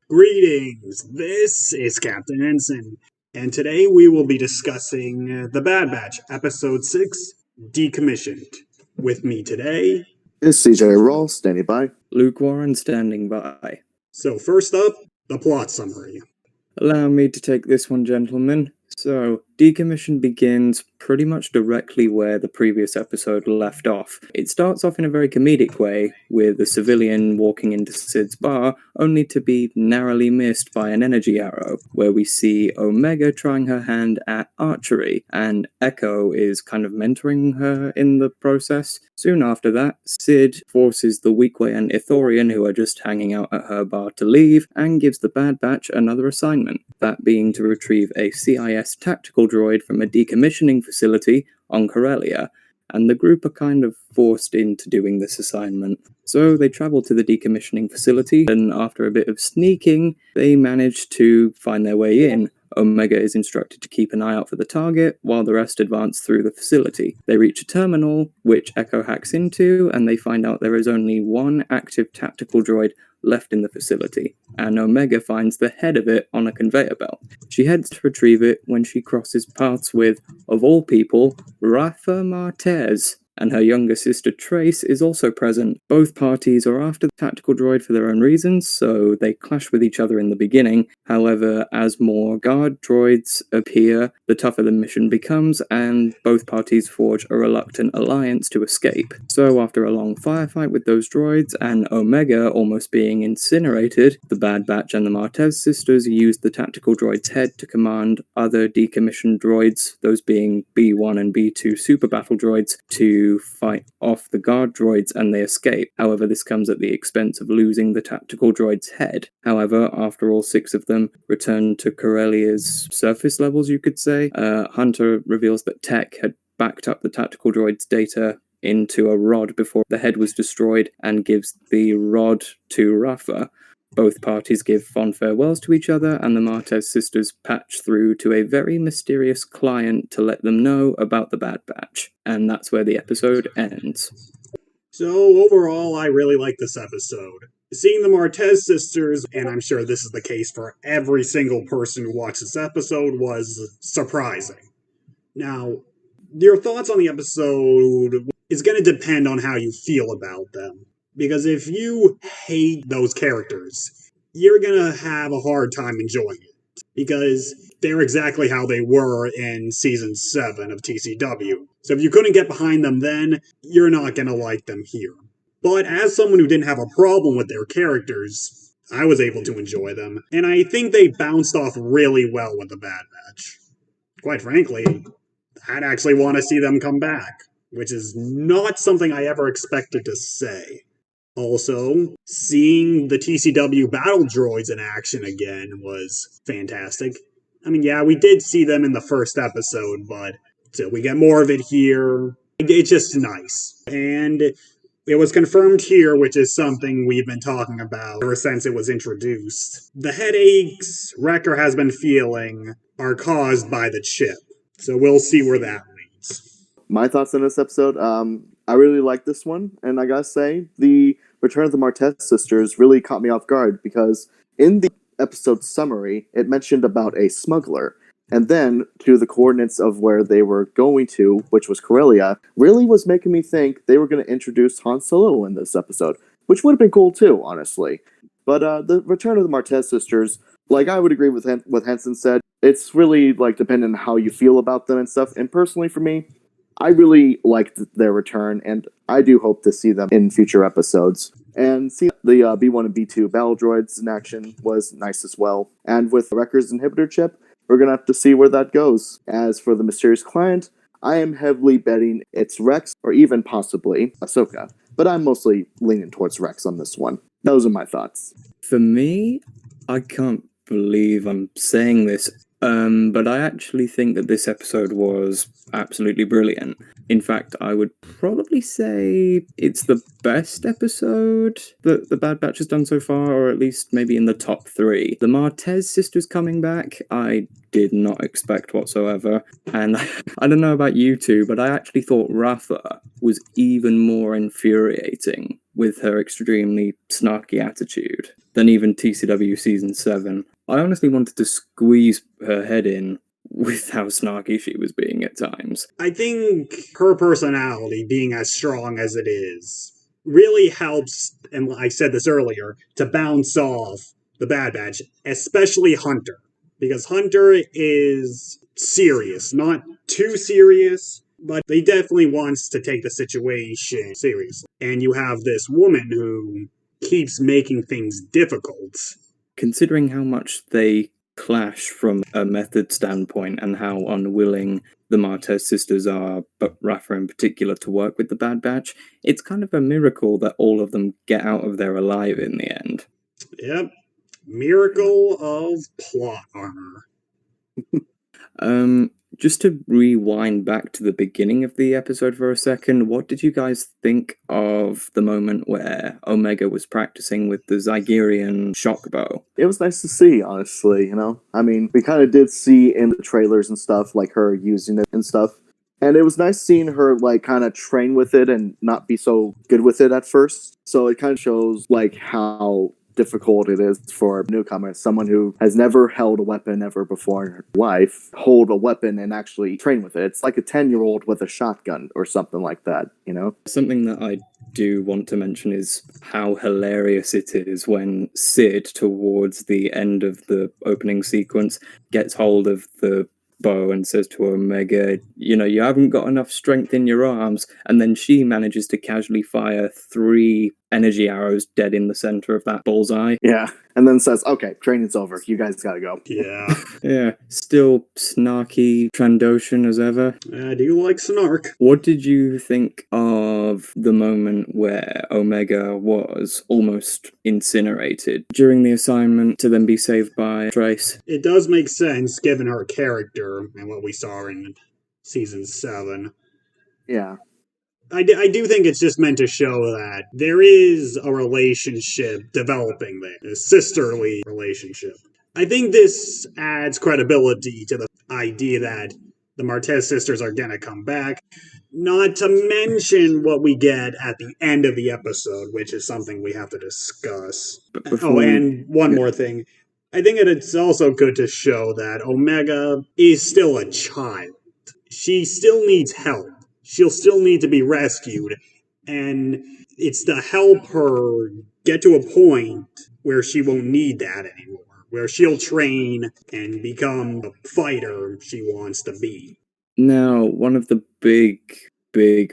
Greetings, this is Captain Henson, and today we will be discussing The Bad Batch, Episode 6, Decommissioned. With me today is CJ Rawl standing by. Luke Warren standing by. So first up, the plot summary. Allow me to take this one, gentlemen. So, Decommissioned begins pretty much directly where the previous episode left off. It starts off in a very comedic way, with a civilian walking into Sid's bar, only to be narrowly missed by an energy arrow, where we see Omega trying her hand at archery, and Echo is kind of mentoring her in the process. Soon after that, Sid forces the Weequay and Ithorian, who are just hanging out at her bar, to leave, and gives the Bad Batch another assignment, that being to retrieve a CIS tactical droid from a decommissioning facility on Corellia, and the group are kind of forced into doing this assignment. So they travel to the decommissioning facility, and after a bit of sneaking, they manage to find their way in. Omega is instructed to keep an eye out for the target, while the rest advance through the facility. They reach a terminal, which Echo hacks into, and they find out there is only one active tactical droid left in the facility, and Omega finds the head of it on a conveyor belt. She heads to retrieve it when she crosses paths with, of all people, Rafa Martez, and her younger sister Trace is also present. Both parties are after the tactical droid for their own reasons, so they clash with each other in the beginning. However, as more guard droids appear, the tougher the mission becomes, and both parties forge a reluctant alliance to escape. So after a long firefight with those droids, and Omega almost being incinerated, the Bad Batch and the Martez sisters use the tactical droid's head to command other decommissioned droids, those being B1 and B2 super battle droids, to fight off the guard droids, and they escape. However, this comes at the expense of losing the tactical droid's head. However, after all 6 of them return to Corellia's surface levels, you could say, Hunter reveals that Tech had backed up the tactical droid's data into a rod before the head was destroyed, and gives the rod to Rafa. Both parties give fond farewells to each other, and the Martez sisters patch through to a very mysterious client to let them know about the Bad Batch. And that's where the episode ends. So overall, I really like this episode. Seeing the Martez sisters, and I'm sure this is the case for every single person who watched this episode, was surprising. Now, your thoughts on the episode is going to depend on how you feel about them. Because if you hate those characters, you're gonna have a hard time enjoying it. Because they're exactly how they were in Season 7 of TCW. So if you couldn't get behind them then, you're not gonna like them here. But as someone who didn't have a problem with their characters, I was able to enjoy them. And I think they bounced off really well with the Bad Batch. Quite frankly, I'd actually want to see them come back. Which is not something I ever expected to say. Also, seeing the TCW battle droids in action again was fantastic. I mean, yeah, we did see them in the first episode, but so we get more of it here. It's just nice. And it was confirmed here, which is something we've been talking about ever since it was introduced. The headaches Wrecker has been feeling are caused by the chip. So we'll see where that leads. My thoughts on this episode, I really like this one, and I gotta say, the Return of the Martez sisters really caught me off guard, because in the episode summary, it mentioned about a smuggler, and then to the coordinates of where they were going to, which was Corellia, really was making me think they were going to introduce Han Solo in this episode, which would have been cool too, honestly. But the Return of the Martez sisters, like I would agree with what Henson said, it's really like dependent on how you feel about them and stuff, and personally for me, I really liked their return, and I do hope to see them in future episodes. And see the B1 and B2 battle droids in action was nice as well. And with Wrecker's inhibitor chip, we're going to have to see where that goes. As for the mysterious client, I am heavily betting it's Rex, or even possibly Ahsoka. But I'm mostly leaning towards Rex on this one. Those are my thoughts. For me, I can't believe I'm saying this, but I actually think that this episode was absolutely brilliant. In fact, I would probably say it's the best episode that the Bad Batch has done so far, or at least maybe in the top 3. The Martez sisters coming back, I did not expect whatsoever. And I don't know about you two, but I actually thought Rafa was even more infuriating with her extremely snarky attitude. than even TCW Season 7. I honestly wanted to squeeze her head in with how snarky she was being at times. I think her personality, being as strong as it is, really helps, and I said this earlier, to bounce off the Bad Batch, especially Hunter. Because Hunter is serious, not too serious, but he definitely wants to take the situation seriously. And you have this woman who keeps making things difficult. Considering how much they clash from a method standpoint and how unwilling the Martez sisters are, but Rafa in particular, to work with the Bad Batch, it's kind of a miracle that all of them get out of there alive in the end. Yep. Miracle of plot armor. Just to rewind back to the beginning of the episode for a second, what did you guys think of the moment where Omega was practicing with the Zygerian shock bow? It was nice to see, honestly, you know? I mean, we kind of did see in the trailers and stuff, like, her using it and stuff. And it was nice seeing her, like, kind of train with it and not be so good with it at first. So it kind of shows, like, how difficult it is for newcomers, someone who has never held a weapon ever before in her life, hold a weapon and actually train with it. It's like a 10-year-old with a shotgun or something like that, you know? Something that I do want to mention is how hilarious it is when Sid, towards the end of the opening sequence, gets hold of the bow and says to Omega, you haven't got enough strength in your arms, and then she manages to casually fire 3 energy arrows dead in the center of that bullseye. Yeah, and then says, okay, training's over, you guys gotta go. Yeah. Yeah, still snarky Trandoshan as ever. I do like snark. What did you think of the moment where Omega was almost incinerated during the assignment to then be saved by Trace? It does make sense given her character and what we saw in Season 7. Yeah. I do think it's just meant to show that there is a relationship developing there, a sisterly relationship. I think this adds credibility to the idea that the Martez sisters are going to come back, not to mention what we get at the end of the episode, which is something we have to discuss. And one more thing. I think it's also good to show that Omega is still a child. She still needs help. She'll still need to be rescued, and it's to help her get to a point where she won't need that anymore, where she'll train and become the fighter she wants to be. Now, one of the big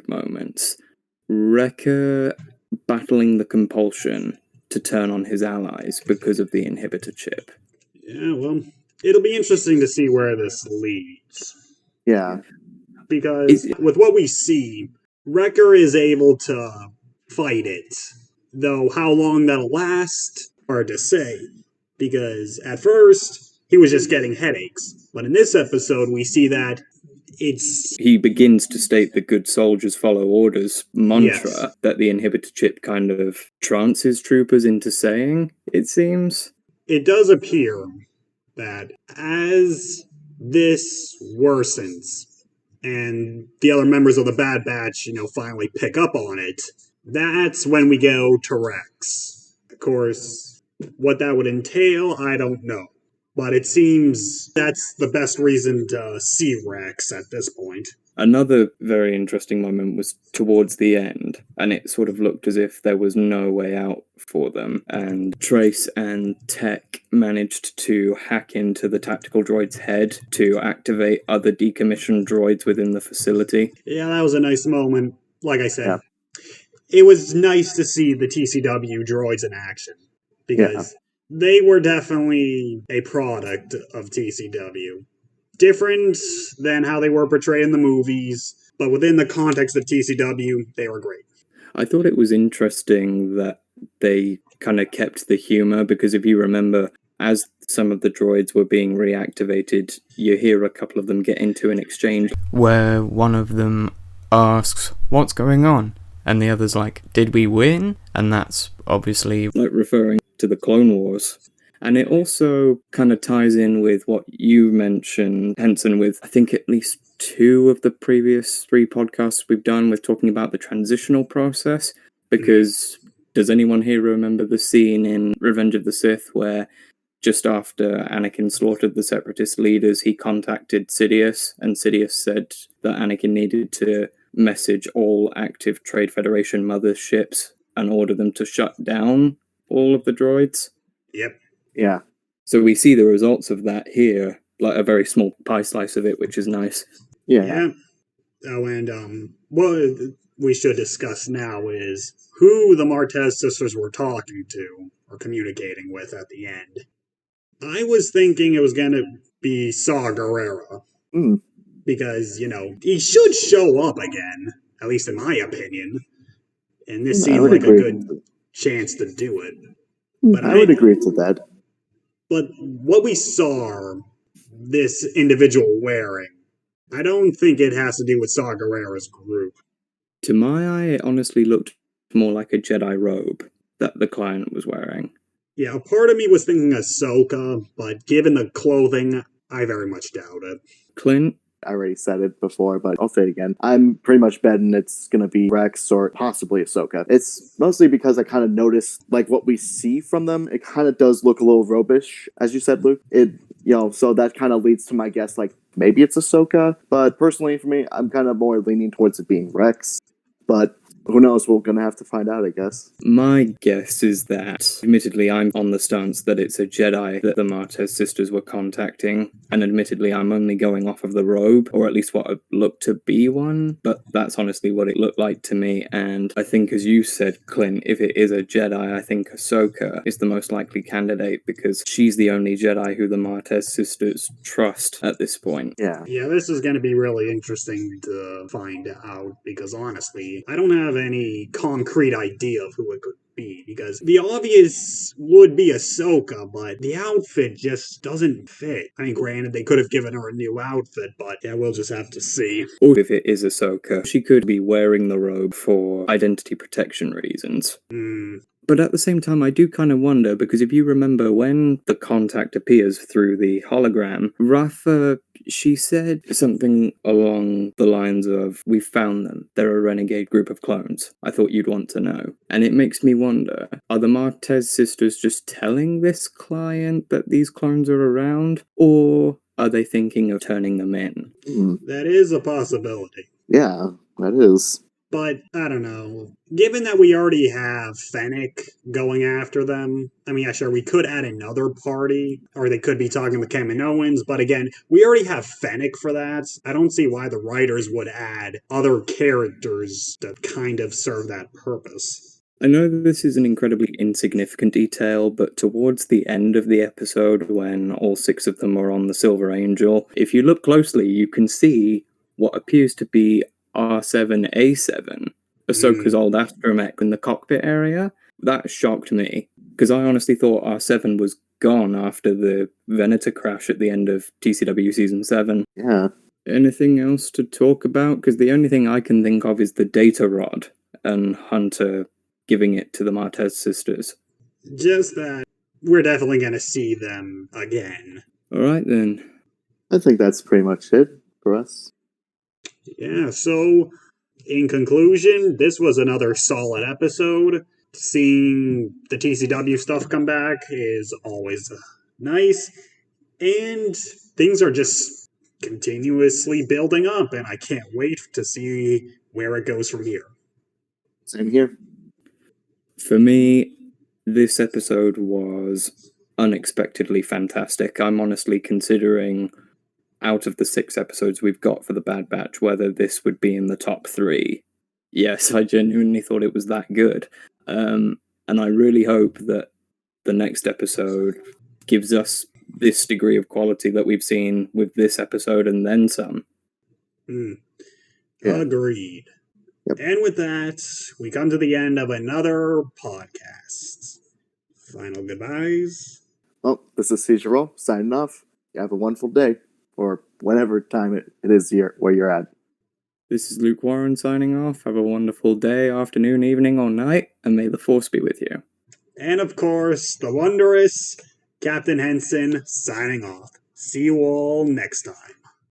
moments, Wrecker battling the compulsion to turn on his allies because of the inhibitor chip. Yeah, well, it'll be interesting to see where this leads. Yeah. Because with what we see, Wrecker is able to fight it. Though how long that'll last, hard to say. Because at first, he was just getting headaches. But in this episode, we see that he begins to state the good soldiers follow orders mantra that the inhibitor chip kind of trances troopers into saying, it seems. It does appear that as this worsens, and the other members of the Bad Batch, finally pick up on it, that's when we go to Rex. Of course, what that would entail, I don't know. But it seems that's the best reason to see Rex at this point. Another very interesting moment was towards the end, and it sort of looked as if there was no way out for them, and Trace and Tech managed to hack into the tactical droid's head to activate other decommissioned droids within the facility. Yeah, that was a nice moment. Like I said, It was nice to see the TCW droids in action, because they were definitely a product of TCW. Different than how they were portrayed in the movies, but within the context of TCW, they were great. I thought it was interesting that they kind of kept the humor, because if you remember, as some of the droids were being reactivated, you hear a couple of them get into an exchange where one of them asks, "What's going on?" And the other's like, "Did we win?" And that's obviously like referring to the Clone Wars. And it also kind of ties in with what you mentioned, Henson, with I think at least 2 of the previous 3 podcasts we've done with talking about the transitional process, because Does anyone here remember the scene in Revenge of the Sith where just after Anakin slaughtered the Separatist leaders, he contacted Sidious, and Sidious said that Anakin needed to message all active Trade Federation motherships and order them to shut down all of the droids? Yep. Yeah. So we see the results of that here, like a very small pie slice of it, which is nice. Yeah. Oh, and what we should discuss now is who the Martez sisters were talking to or communicating with at the end. I was thinking it was going to be Saw Gerrera. Mm. Because, he should show up again, at least in my opinion. And this seemed like a good chance to do it. But I would agree to that. But what we saw this individual wearing, I don't think it has to do with Saw Gerrera's group. To my eye, it honestly looked more like a Jedi robe that the client was wearing. Yeah, a part of me was thinking Ahsoka, but given the clothing, I very much doubt it. Clint? I already said it before, but I'll say it again. I'm pretty much betting it's going to be Rex or possibly Ahsoka. It's mostly because I kind of noticed, like, what we see from them, it kind of does look a little robish, as you said, Luke. So that kind of leads to my guess, like, maybe it's Ahsoka, but personally for me, I'm kind of more leaning towards it being Rex, but who knows, we're going to have to find out, I guess. My guess is that, admittedly, I'm on the stance that it's a Jedi that the Martez sisters were contacting, and admittedly, I'm only going off of the robe, or at least what it looked to be one, but that's honestly what it looked like to me, and I think, as you said, Clint, if it is a Jedi, I think Ahsoka is the most likely candidate, because she's the only Jedi who the Martez sisters trust at this point. Yeah, this is going to be really interesting to find out, because honestly, I don't have any concrete idea of who it could be, because the obvious would be Ahsoka, but the outfit just doesn't fit. I mean, granted, they could have given her a new outfit, but yeah, we'll just have to see. Or if it is Ahsoka, she could be wearing the robe for identity protection reasons. But at the same time, I do kind of wonder, because if you remember when the contact appears through the hologram, Rafa, she said something along the lines of, "We found them. They're a renegade group of clones. I thought you'd want to know." And it makes me wonder, are the Martez sisters just telling this client that these clones are around? Or are they thinking of turning them in? That is a possibility. Yeah, that is. But, I don't know. Given that we already have Fennec going after them, I mean, yeah, sure, we could add another party, or they could be talking with Kaminoans, but again, we already have Fennec for that. I don't see why the writers would add other characters that kind of serve that purpose. I know that this is an incredibly insignificant detail, but towards the end of the episode, when all 6 of them are on the Silver Angel, if you look closely, you can see what appears to be R7A7, Ahsoka's old astromech in the cockpit area. That shocked me, because I honestly thought R7 was gone after the Venator crash at the end of TCW Season 7. Yeah. Anything else to talk about? Because the only thing I can think of is the data rod, and Hunter giving it to the Martez sisters. Just that we're definitely going to see them again. Alright then. I think that's pretty much it for us. Yeah, so in conclusion, this was another solid episode. Seeing the TCW stuff come back is always nice, and things are just continuously building up, and I can't wait to see where it goes from here. Same here. For me, this episode was unexpectedly fantastic. I'm honestly considering, out of the 6 episodes we've got for the Bad Batch, whether this would be in the top 3. Yes, I genuinely thought it was that good. And I really hope that the next episode gives us this degree of quality that we've seen with this episode and then some. Yeah. Agreed. Yep. And with that, we come to the end of another podcast. Final goodbyes. Well, this is Seizure Roll, signing off. You have a wonderful day, or whatever time it is where you're at. This is Luke Warren signing off. Have a wonderful day, afternoon, evening, or night, and may the Force be with you. And of course, the wondrous Captain Henson signing off. See you all next time.